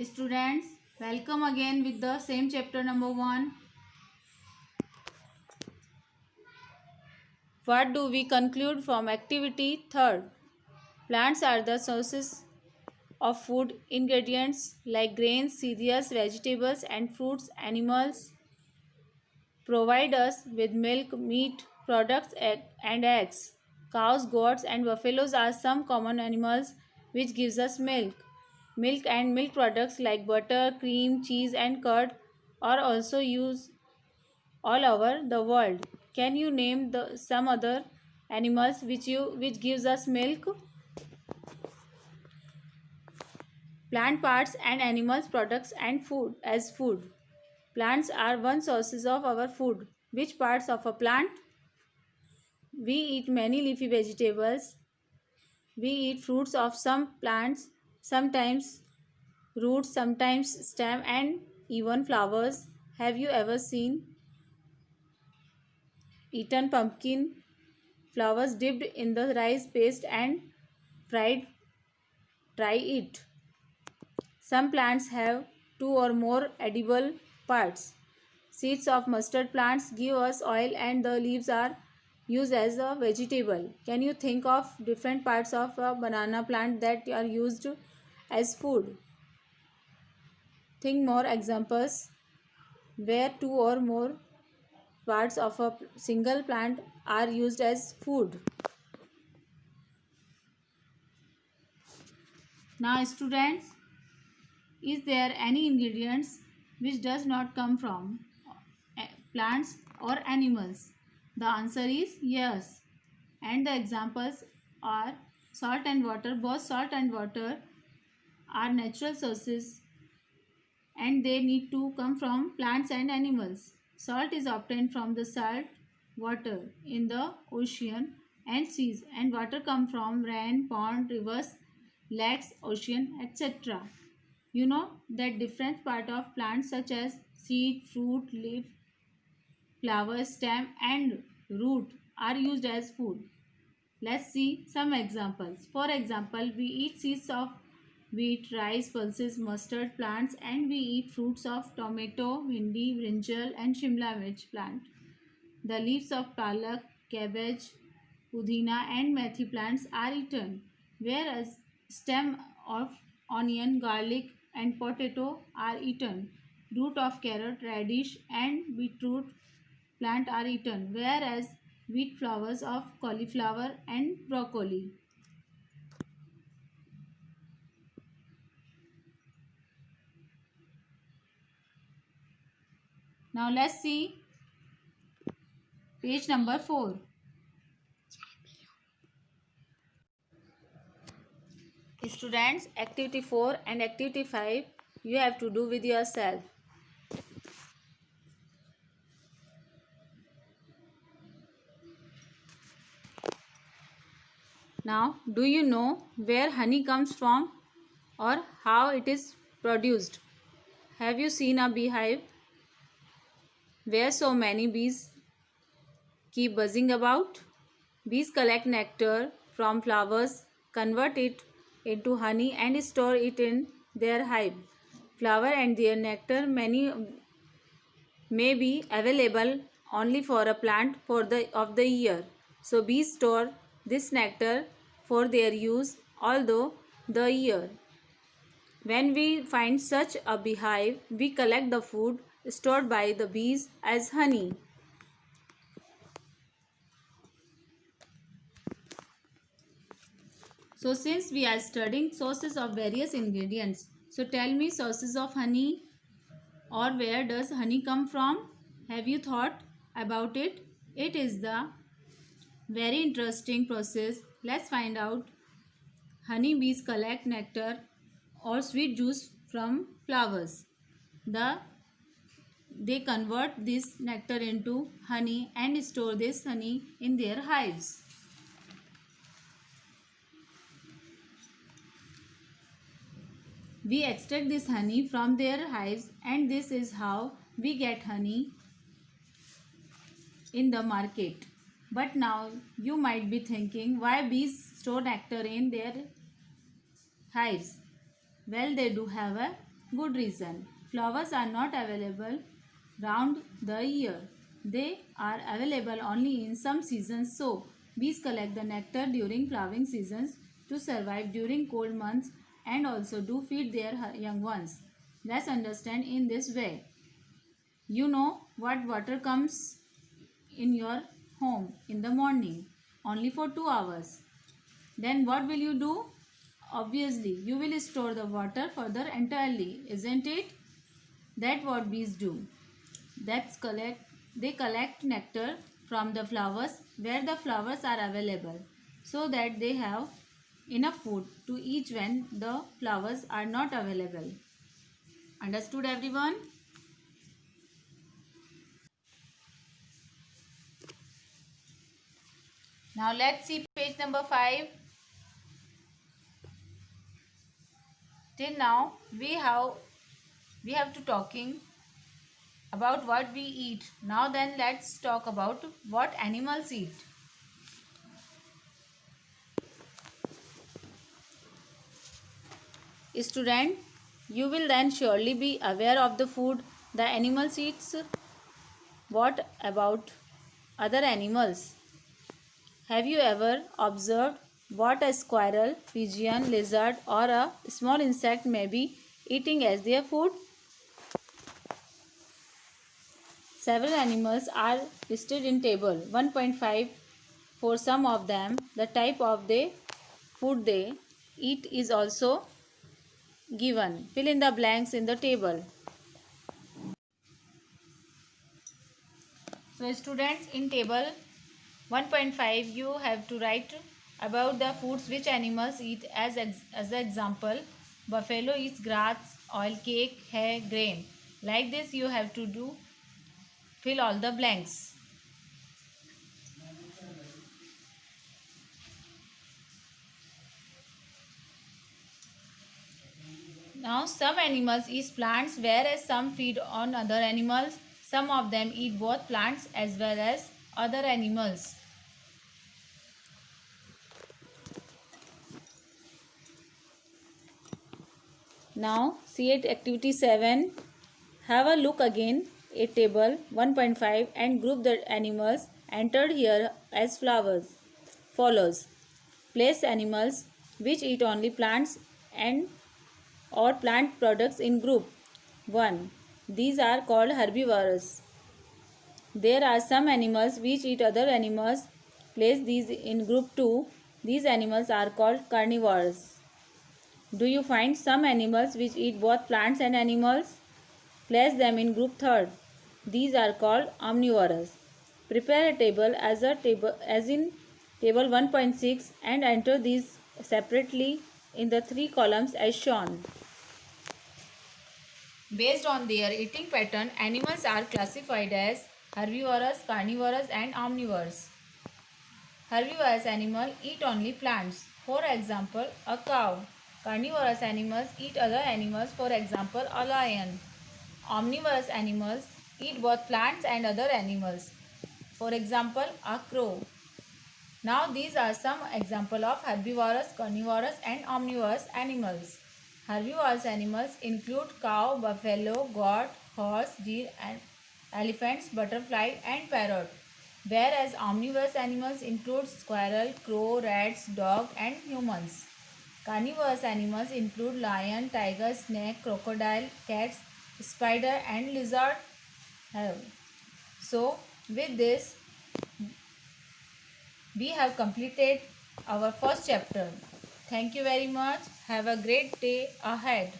Students, welcome again with the same chapter number 1. What do we conclude from activity third? Plants are the sources of food ingredients like grains, cereals, vegetables and fruits. Animals provide us with milk, meat, products and eggs. Cows, goats and buffaloes are some common animals which gives us milk. Milk and milk products like butter, cream, cheese and curd are also used all over the world. Can you name some other animals which gives us milk? Plant parts and animals products and food as food. Plants are one sources of our food. Which parts of a plant? We eat many leafy vegetables. We eat fruits of some plants, sometimes roots, sometimes stem and even flowers. Have you ever eaten pumpkin flowers dipped in the rice paste and fried? Try it. Some plants have two or more edible parts. Seeds of mustard plants give us oil and the leaves are used as a vegetable. Can you think of different parts of a banana plant that are used as food? Think more examples where two or more parts of a single plant are used as food. Now students, is there any ingredients which does not come from plants or animals? The answer is yes. And the examples are salt and water. Both salt and water are natural sources and they need to come from plants and animals. Salt is obtained from the salt water in the ocean and seas, and water come from rain, pond, rivers, lakes, ocean, etc. You know that different part of plants such as seed, fruit, leaf, flower, stem and root are used as food. Let's see some examples. For example, we eat seeds of wheat, rice, pulses, mustard plants and we eat fruits of tomato, bhindi, brinjal and shimla mirch plant. The leaves of palak, cabbage, pudina and methi plants are eaten, whereas stem of onion, garlic and potato are eaten. Root of carrot, radish and beetroot plant are eaten, whereas wheat flowers of cauliflower and broccoli. Now let's see page number 4. Students, activity 4 and activity 5 you have to do with yourself. Now, do you know where honey comes from or how it is produced? Have you seen a beehive where so many bees keep buzzing about? Bees collect nectar from flowers, convert it into honey and store it in their hive. Flower and their nectar may be available only for a plant of the year. So bees store this nectar for their use although the year. When we find such a beehive, we collect the food stored by the bees as honey. So since we are studying sources of various ingredients, so tell me sources of honey or where does honey come from? Have you thought about it? It is the very interesting process. Let's find out. Honeybees collect nectar or sweet juice from flowers. They convert this nectar into honey and store this honey in their hives. We extract this honey from their hives and this is how we get honey in the market. But now you might be thinking, why bees store nectar in their hives? Well, they do have a Good reason. Flowers are not available round the year. They are available only in some seasons, so bees collect the nectar during flowering seasons to survive during cold months and also do feed their young ones. Let's understand in this way. You know what water comes in your home in the morning only for 2 hours. Then what will you do? Obviously, you will store the water further entirely, isn't it? That's what bees do. They collect nectar from the flowers where the flowers are available so that they have enough food to eat when the flowers are not available. Understood everyone? Now let's see page number 5. Till now we have to talking about what we eat. Now then let's talk about what animals eat. Student, you will then surely be aware of the food the animals eats. What about other animals? Have you ever observed what a squirrel, pigeon, lizard or a small insect may be eating as their food? Several animals are listed in table 1.5. For some of them, the type of the food they eat is also given. Fill in the blanks in the table. So students, in table 1.5 you have to write about the foods which animals eat as example. Buffalo eats grass, oil cake, hay, grain. Like this you have to do fill all the blanks. Now some animals eat plants whereas some feed on other animals. Some of them eat both plants as well as other animals. Now see it activity 7. Have a look again at table 1.5 and group the animals entered here as follows. Place animals which eat only plants and or plant products in group 1. These are called herbivores. There are some animals which eat other animals. Place these in group 2. These animals are called carnivores. Do you find some animals which eat both plants and animals? Place them in group 3rd. These are called omnivores. Prepare a table as in table 1.6 and enter these separately in the 3 columns as shown. Based on their eating pattern, animals are classified as herbivorous, carnivorous and omnivores. Herbivorous animals eat only plants. For example, a cow. Carnivorous animals eat other animals. For example, a lion. Omnivorous animals eat both plants and other animals. For example, a crow. Now these are some examples of herbivorous, carnivorous and omnivorous animals. Herbivorous animals include cow, buffalo, goat, horse, deer and elephants, butterfly and parrot. Whereas omnivorous animals include squirrel, crow, rats, dog and humans. Carnivorous animals include lion, tiger, snake, crocodile, cats, spider and lizard. So with this we have completed our first chapter. Thank you very much. Have a great day ahead.